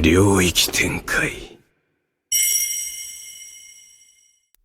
領域展開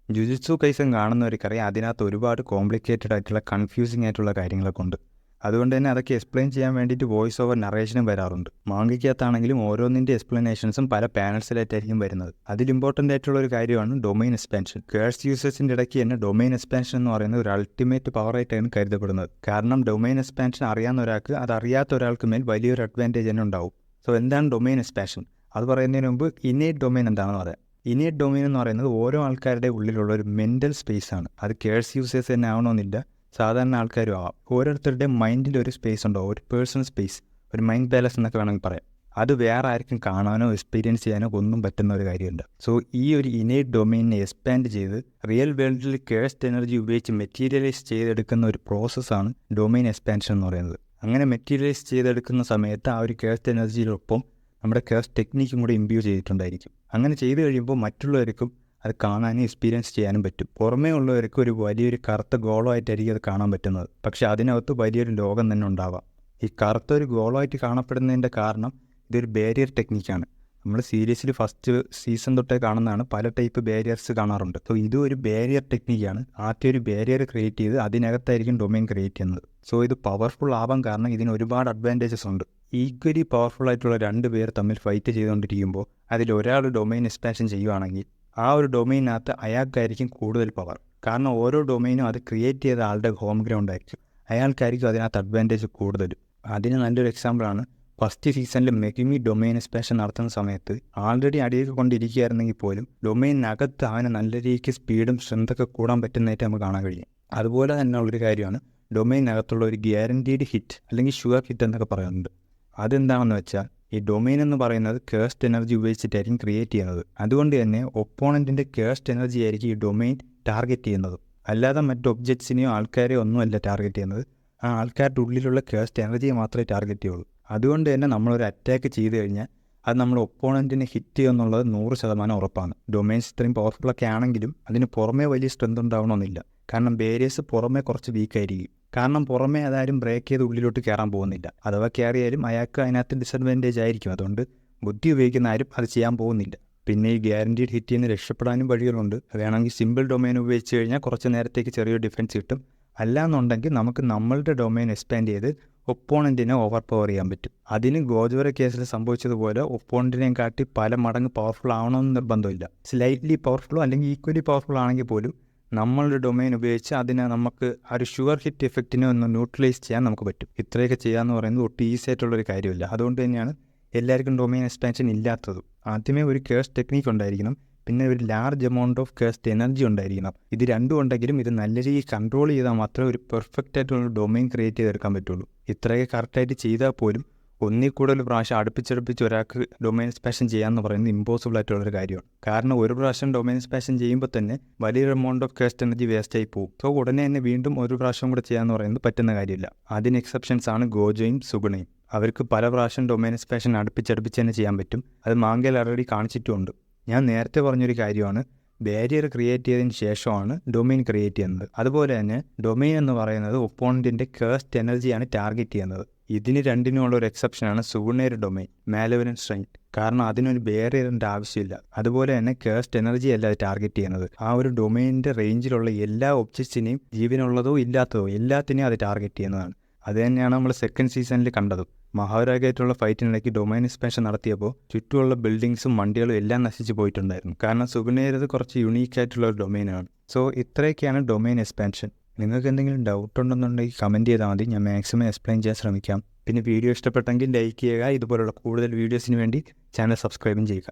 jujutsu kaizen കാണുന്നവർക്കറിയാം അതിനകത്ത് ഒരുപാട് complicated ആയിട്ടുള്ള കൺഫ്യൂസിംഗ് ആയിട്ടുള്ള കാര്യങ്ങളൊക്കെ ഉണ്ട്. അതുകൊണ്ട് തന്നെ അതൊക്കെ എക്സ്പ്ലെയിൻ ചെയ്യാൻ വേണ്ടിയിട്ട് വോയിസ് ഓവർ നറേഷനും വരാറുണ്ട്. മാംഗയ്ക്കകത്താണെങ്കിലും ഓരോന്നിൻ്റെ എക്സ്പ്ലനേഷൻസും പല പാനൽസിലായിട്ടായിരിക്കും വരുന്നത്. അതിൽ ഇമ്പോർട്ടൻ്റ് ആയിട്ടുള്ള ഒരു കാര്യമാണ് ഡൊമൈൻ എക്സ്പാൻഷൻ. കേഴ്സ് യൂസേഴ്സിൻ്റെ ഇടയ്ക്ക് തന്നെ ഡൊമൈൻ എക്സ്പാൻഷൻ എന്ന് പറയുന്നത് ഒരു അൾട്ടിമേറ്റ് പവറായിട്ടാണ് കരുതപ്പെടുന്നത്. കാരണം ഡൊമൈൻ എക്സ്പാൻഷൻ അറിയാവുന്ന ഒരാൾക്ക് അത് അറിയാത്ത ഒരാൾക്ക് മേൽ വലിയൊരു അഡ്വാൻറ്റേജ് തന്നെ ഉണ്ടാവും. സോ എന്താണ് ഡൊമൈൻ എക്സ്പാൻഷൻ? അത് പറയുന്നതിന് മുമ്പ് ഇന്നേറ്റ് ഡൊമൈൻ എന്താണെന്ന് പറയാം. ഇന്നേറ്റ് ഡൊമൈൻ എന്ന് പറയുന്നത് ഓരോ ആൾക്കാരുടെ ഉള്ളിലുള്ള ഒരു മെൻ്റൽ സ്പേസ് ആണ്. അത് കേഴ്സ് യൂസേഴ്സ് തന്നെ ആവണമെന്നില്ല, സാധാരണ ആൾക്കാരും ആവാം. ഓരോരുത്തരുടെ മൈൻഡിൽ ഒരു സ്പേസ് ഉണ്ടാവും, ഒരു പേഴ്സണൽ സ്പേസ്, ഒരു മൈൻഡ് പാലസ് എന്നൊക്കെ വേണമെങ്കിൽ പറയാം. അത് വേറെ ആർക്കും കാണാനോ എക്സ്പീരിയൻസ് ചെയ്യാനോ ഒന്നും പറ്റുന്ന ഒരു കാര്യമുണ്ട്. സോ ഈ ഒരു ഇന്നേറ്റ് ഡൊമൈനിനെ എക്സ്പാൻഡ് ചെയ്ത് റിയൽ വേൾഡിൽ കേഴ്സ്ഡ് എനർജി ഉപയോഗിച്ച് മെറ്റീരിയലൈസ് ചെയ്തെടുക്കുന്ന ഒരു പ്രോസസ്സാണ് ഡൊമൈൻ എക്സ്പാൻഷൻ എന്ന് പറയുന്നത്. അങ്ങനെ മെറ്റീരിയലൈസ് ചെയ്തെടുക്കുന്ന സമയത്ത് ആ ഒരു കേഴ്സ്ഡ് എനർജിയിലൊപ്പം നമ്മുടെ കേഴ്സ് ടെക്നിക്കും കൂടി ഇമ്പ്യൂവ് ചെയ്തിട്ടുണ്ടായിരിക്കും. അങ്ങനെ ചെയ്ത് കഴിയുമ്പോൾ മറ്റുള്ളവർക്കും അത് കാണാനും എക്സ്പീരിയൻസ് ചെയ്യാനും പറ്റും. പുറമേ ഉള്ളവർക്ക് ഒരു വലിയൊരു കറുത്ത ഗോളമായിട്ടായിരിക്കും അത് കാണാൻ പറ്റുന്നത്. പക്ഷേ അതിനകത്ത് വലിയൊരു ലോകം തന്നെ ഉണ്ടാവാം. ഈ കറുത്ത ഒരു ഗോളമായിട്ട് കാണപ്പെടുന്നതിൻ്റെ കാരണം ഇതൊരു ബാരിയർ ടെക്നിക്കാണ്. നമ്മൾ സീരീസിൽ ഫസ്റ്റ് സീസൺ തൊട്ടേ കാണുന്നതാണ്, പല ടൈപ്പ് ബാരിയർസ് കാണാറുണ്ട്. സോ ഇതും ഒരു ബാരിയർ ടെക്നിക്കാണ്. ആദ്യം ഒരു ബാരിയർ ക്രിയേറ്റ് ചെയ്ത് അതിനകത്തായിരിക്കും ഡൊമൈൻ ക്രിയേറ്റ് ചെയ്യുന്നത്. സോ ഇത് പവർഫുൾ ആവാൻ കാരണം ഇതിന് ഒരുപാട് അഡ്വാൻറ്റേജസ് ഉണ്ട്. ഈക്വലി പവർഫുൾ ആയിട്ടുള്ള രണ്ട് പേർ തമ്മിൽ ഫൈറ്റ് ചെയ്തുകൊണ്ടിരിക്കുമ്പോൾ അതിൽ ഒരാൾ ഡൊമൈൻ എക്സ്പാൻഷൻ ചെയ്യുവാണെങ്കിൽ ആ ഒരു ഡൊമൈനകത്ത് അയാൾക്കായിരിക്കും കൂടുതൽ പവർ. കാരണം ഓരോ ഡൊമൈനും അത് ക്രിയേറ്റ് ചെയ്ത ആളുടെ ഹോം ഗ്രൗണ്ട് ആയിരിക്കും. അയാൾക്കായിരിക്കും അതിനകത്ത് അഡ്വാൻറ്റേജ് കൂടുതലും. അതിന് നല്ലൊരു എക്സാമ്പിളാണ് ഫസ്റ്റ് സീസണിൽ മെഗിമി ഡൊമൈൻ എക്സ്പാൻഷൻ നടത്തുന്ന സമയത്ത് ആൾറെഡി അടിയൊക്കെ കൊണ്ടിരിക്കുകയായിരുന്നെങ്കിൽ പോലും ഡൊമൈനകത്ത് അവന് നല്ല രീതിക്ക് സ്പീഡും സ്ട്രെങ്തൊക്കെ കൂടാൻ പറ്റുന്നതായിട്ട് നമുക്ക് കാണാൻ കഴിയും. അതുപോലെ തന്നെ ഉള്ളൊരു കാര്യമാണ് ഡൊമൈനകത്തുള്ള ഒരു ഗ്യാരൻറ്റീഡ് ഹിറ്റ് അല്ലെങ്കിൽ ഷുവർ ഹിറ്റ് എന്നൊക്കെ പറയുന്നുണ്ട്. അതെന്താണെന്ന് വെച്ചാൽ ഈ ഡൊമൈൻ എന്ന് പറയുന്നത് കേഴ്സ്ഡ് എനർജി ഉപയോഗിച്ചിട്ടായിരിക്കും ക്രിയേറ്റ് ചെയ്യുന്നത്. അതുകൊണ്ട് തന്നെ ഒപ്പോണൻറ്റിൻ്റെ കേഴ്സ്ഡ് എനർജി ആയിരിക്കും ഈ ഡൊമൈൻ ടാർഗറ്റ് ചെയ്യുന്നത്. അല്ലാതെ മറ്റ് ഒബ്ജക്ട്സിനെയോ ആൾക്കാരെയോ ഒന്നുമല്ല ടാർഗറ്റ് ചെയ്യുന്നത്. ആ ആൾക്കാരുടെ ഉള്ളിലുള്ള കേഴ്സ്ഡ് എനർജിയെ മാത്രമേ ടാർഗറ്റ് ചെയ്യുള്ളൂ. അതുകൊണ്ട് തന്നെ നമ്മളൊരു അറ്റാക്ക് ചെയ്ത് കഴിഞ്ഞാൽ അത് നമ്മുടെ ഒപ്പോണൻറ്റിനെ ഹിറ്റ് ചെയ്യുമെന്നുള്ളത് 100% ഉറപ്പാണ്. ഡൊമൈൻസ് ഇത്രയും പവർഫുള്ളൊക്കെ ആണെങ്കിലും അതിന് പുറമേ വലിയ സ്ട്രെങ്ത് ഉണ്ടാവണമെന്നില്ല. കാരണം ബാരിയേഴ്സ് പുറമേ കുറച്ച് വീക്കായിരിക്കും. കാരണം പുറമേ അതാരും ബ്രേക്ക് ചെയ്ത് ഉള്ളിലോട്ട് കയറാൻ പോകുന്നില്ല. അഥവാ കയറിയാലും അയാൾക്ക് അതിനകത്ത് ഡിസഡ്വാൻറ്റേജ് ആയിരിക്കും. അതുകൊണ്ട് ബുദ്ധി ഉപയോഗിക്കുന്ന ആരും അത് ചെയ്യാൻ പോകുന്നില്ല. പിന്നെ ഈ ഗ്യാരൻറ്റീഡ് ഹിറ്റിൽ നിന്ന് രക്ഷപ്പെടാനും വഴികളുണ്ട്. വേണമെങ്കിൽ സിമ്പിൾ ഡൊമൈൻ ഉപയോഗിച്ച് കഴിഞ്ഞാൽ കുറച്ച് നേരത്തേക്ക് ചെറിയൊരു ഡിഫൻസ് കിട്ടും. അല്ലാന്നുണ്ടെങ്കിൽ നമുക്ക് നമ്മളുടെ ഡൊമൈൻ എക്സ്പാൻഡ് ചെയ്ത് ഒപ്പോണൻറ്റിനെ ഓവർ പവർ ചെയ്യാൻ പറ്റും. അതിന് ഗോജോര കേസിൽ സംഭവിച്ചതുപോലെ ഒപ്പോണൻറ്റിനെയും കാട്ടി പല മടങ്ങ് പവർഫുൾ ആവണമെന്ന് നിർബന്ധമില്ല. സ്ലൈറ്റ്ലി പവർഫുള്ളോ അല്ലെങ്കിൽ ഈക്വലി പവർഫുൾ ആണെങ്കിൽ പോലും നമ്മളുടെ ഡൊമൈൻ ഉപയോഗിച്ച് അതിനെ നമുക്ക് ആ ഒരു ഷുവർ ഹിറ്റ് എഫക്റ്റിനെ ഒന്ന് ന്യൂട്രലൈസ് ചെയ്യാൻ നമുക്ക് പറ്റും. ഇത്രയൊക്കെ ചെയ്യാമെന്ന് പറയുന്നത് ഒട്ടും ഈസി ആയിട്ടുള്ളൊരു കാര്യമില്ല. അതുകൊണ്ട് തന്നെയാണ് എല്ലാവർക്കും ഡൊമൈൻ എക്സ്പാൻഷൻ ഇല്ലാത്തതും. ആദ്യമേ ഒരു കേഴ്സ് ടെക്നിക്ക് ഉണ്ടായിരിക്കണം, പിന്നെ ഒരു large amount of cursed energy ഉണ്ടായിരിക്കണം. ഇത് രണ്ടും ഉണ്ടെങ്കിലും ഇത് നല്ല രീതിയിൽ കൺട്രോൾ ചെയ്താൽ മാത്രമേ ഒരു പെർഫെക്റ്റ് ആയിട്ടുള്ള ഡൊമൈൻ ക്രിയേറ്റ് ചെയ്തെടുക്കാൻ പറ്റുള്ളൂ. ഇത്രയൊക്കെ കറക്റ്റായിട്ട് ചെയ്താൽ പോലും ഒന്നിൽ കൂടുതൽ പ്രാവശ്യം അടുപ്പിച്ചടുപ്പിച്ച് ഒരാൾക്ക് ഡൊമൈൻ എക്സ്പാൻഷൻ ചെയ്യാമെന്ന് പറയുന്നത് ഇമ്പോസിബിൾ ആയിട്ടുള്ളൊരു കാര്യമാണ്. കാരണം ഒരു പ്രാവശ്യം ഡൊമൈൻ എക്സ്പാൻഷൻ ചെയ്യുമ്പോൾ തന്നെ വലിയൊരു amount of cursed energy waste ആയി പോകും. സോ ഉടനെ തന്നെ വീണ്ടും ഒരു പ്രാവശ്യം കൂടെ ചെയ്യാമെന്ന് പറയുന്നത് പറ്റുന്ന കാര്യമില്ല. അതിന് എക്സെപ്ഷൻസ് ആണ് ഗോജോയും സുഗുണയും. അവർക്ക് പല പ്രാവശ്യം ഡൊമൈൻ എക്സ്പാൻഷൻ അടുപ്പിച്ചടുപ്പിച്ച് തന്നെ ചെയ്യാൻ പറ്റും. അത് മാങ്കയിൽ ഓൾറെഡി കാണിച്ചിട്ടുമുണ്ട്. ഞാൻ നേരത്തെ പറഞ്ഞൊരു കാര്യമാണ് ബാരിയർ ക്രിയേറ്റ് ചെയ്തതിന് ശേഷമാണ് ഡൊമൈൻ ക്രിയേറ്റ് ചെയ്യുന്നത്. അതുപോലെ തന്നെ ഡൊമൈൻ എന്ന് പറയുന്നത് ഒപ്പോണൻറ്റിൻ്റെ കേഴ്സ്ഡ് എനർജിയാണ് ടാർഗറ്റ് ചെയ്യുന്നത്. ഇതിന് രണ്ടിനുമുള്ള ഒരു എക്സെപ്ഷനാണ് സുഗുണയുടെ ഡൊമൈൻ, മാലവലൻ സ്ട്രെങ്ത്. കാരണം അതിനൊരു ബാരിയറിൻ്റെ ആവശ്യമില്ല. അതുപോലെ തന്നെ കേഴ്സ്ഡ് എനർജി അല്ല അത് ടാർഗറ്റ് ചെയ്യുന്നത്. ആ ഒരു ഡൊമൈനിൻ്റെ റേഞ്ചിലുള്ള എല്ലാ ഒബ്ജക്ട്സിനെയും, ജീവനുള്ളതോ ഇല്ലാത്തതോ എല്ലാത്തിനെയും അത് ടാർഗറ്റ് ചെയ്യുന്നതാണ്. അത് തന്നെയാണ് നമ്മൾ സെക്കൻഡ് സീസണിൽ കണ്ടതും. മഹാരാഗായിട്ടുള്ള ഫൈറ്റിനിടയ്ക്ക് ഡൊമൈൻ എക്സ്പാൻഷൻ നടത്തിയപ്പോൾ ചുറ്റുമുള്ള ബിൽഡിങ്സും വണ്ടികളും എല്ലാം നശിച്ചു പോയിട്ടുണ്ടായിരുന്നു. കാരണം സുഗുണയുടേത് കുറച്ച് യുണീക്കായിട്ടുള്ള ഒരു ഡൊമൈനാണ്. സോ ഇത്രയൊക്കെയാണ് ഡൊമൈൻ എക്സ്പാൻഷൻ. നിങ്ങൾക്ക് എന്തെങ്കിലും ഡൗട്ട് ഉണ്ടെന്നുണ്ടെങ്കിൽ കമൻറ്റ് ചെയ്താൽ മതി. ഞാൻ മാക്സിമം എക്സ്പ്ലെയിൻ ചെയ്യാൻ ശ്രമിക്കാം. പിന്നെ വീഡിയോ ഇഷ്ടപ്പെട്ടെങ്കിൽ ലൈക്ക് ചെയ്യുക. ഇതുപോലുള്ള കൂടുതൽ വീഡിയോസിന് വേണ്ടി ചാനൽ സബ്സ്ക്രൈബും ചെയ്യുക.